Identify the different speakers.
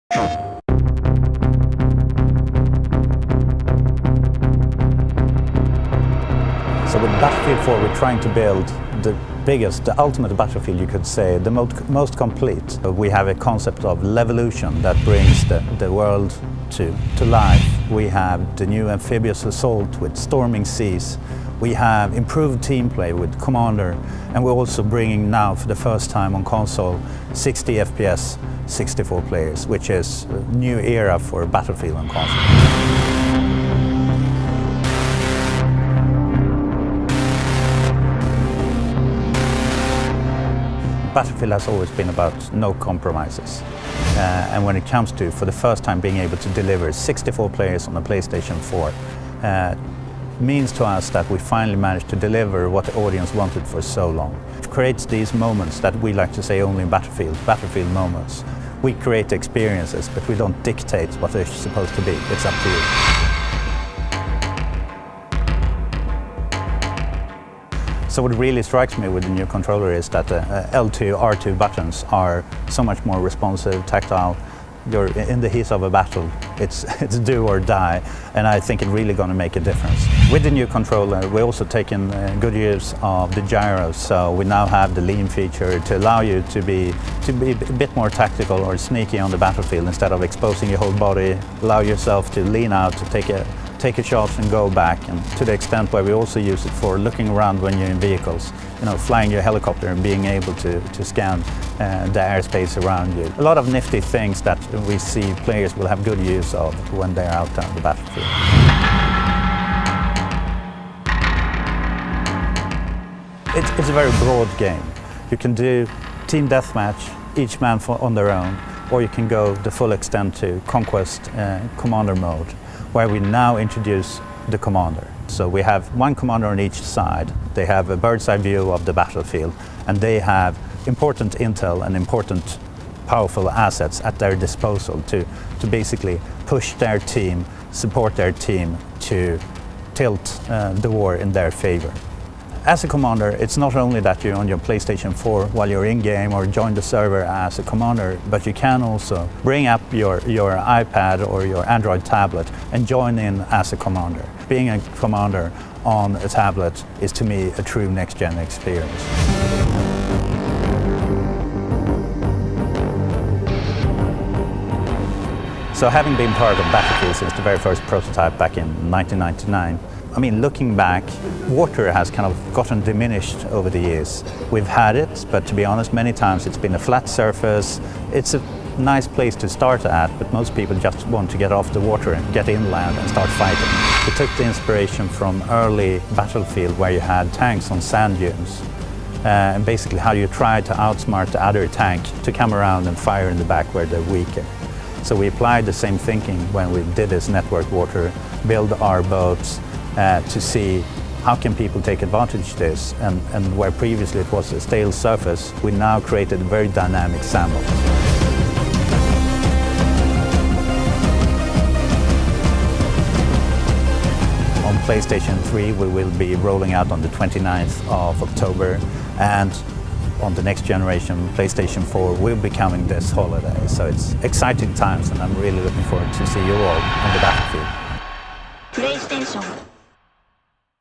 Speaker 1: So with Battlefield 4, we're trying to build the biggest, the ultimate battlefield, you could say, the most complete. We have a concept of Levolution that brings the world to life. We have the new amphibious assault with storming seas. We have improved team play with Commander, and we're also bringing now for the first time on console 60 FPS, 64 players, which is a new era for Battlefield on console. Battlefield has always been about no compromises. And when it comes to, for the first time, being able to deliver 64 players on a PlayStation 4, means to us that we finally managed to deliver what the audience wanted for so long. It creates these moments that we like to say only in Battlefield moments. We create experiences, but we don't dictate what they're supposed to be. It's up to you. So what really strikes me with the new controller is that the L2, R2 buttons are so much more responsive, tactile. You're in the heat of a battle, it's do or die, and I think it's really going to make a difference. With the new controller, we're also taking good use of the gyros, so we now have the lean feature to allow you to be a bit more tactical or sneaky on the battlefield instead of exposing your whole body. Allow yourself to lean out, to take a shot and go back, and to the extent where we also use it for looking around when you're in vehicles, flying your helicopter and being able to scan the airspace around you. A lot of nifty things that we see players will have good use of when they're out on the battlefield. It's a very broad game. You can do team deathmatch, each man on their own, or you can go the full extent to Conquest Commander mode, where we now introduce the Commander. So we have one Commander on each side. They have a bird's eye view of the battlefield, and they have important intel and important powerful assets at their disposal to basically push their team, support their team to tilt the war in their favor. As a commander, it's not only that you're on your PlayStation 4 while you're in-game or join the server as a commander, but you can also bring up your iPad or your Android tablet and join in as a commander. Being a commander on a tablet is, to me, a true next-gen experience. So having been part of Battlefield since the very first prototype back in 1999, I mean, looking back, water has kind of gotten diminished over the years. We've had it, but to be honest, many times it's been a flat surface. It's a nice place to start at, but most people just want to get off the water and get inland and start fighting. We took the inspiration from early Battlefield, where you had tanks on sand dunes, and basically how you try to outsmart the other tank to come around and fire in the back where they're weaker. So we applied the same thinking when we did this network warfare, build our boats, to see how can people take advantage of this, and where previously it was a stale surface, we now created a very dynamic sandbox. On PlayStation 3 we will be rolling out on the 29th of October, and on the next generation PlayStation 4 will be coming this holiday. So it's exciting times, and I'm really looking forward to see you all on the battlefield.
Speaker 2: PlayStation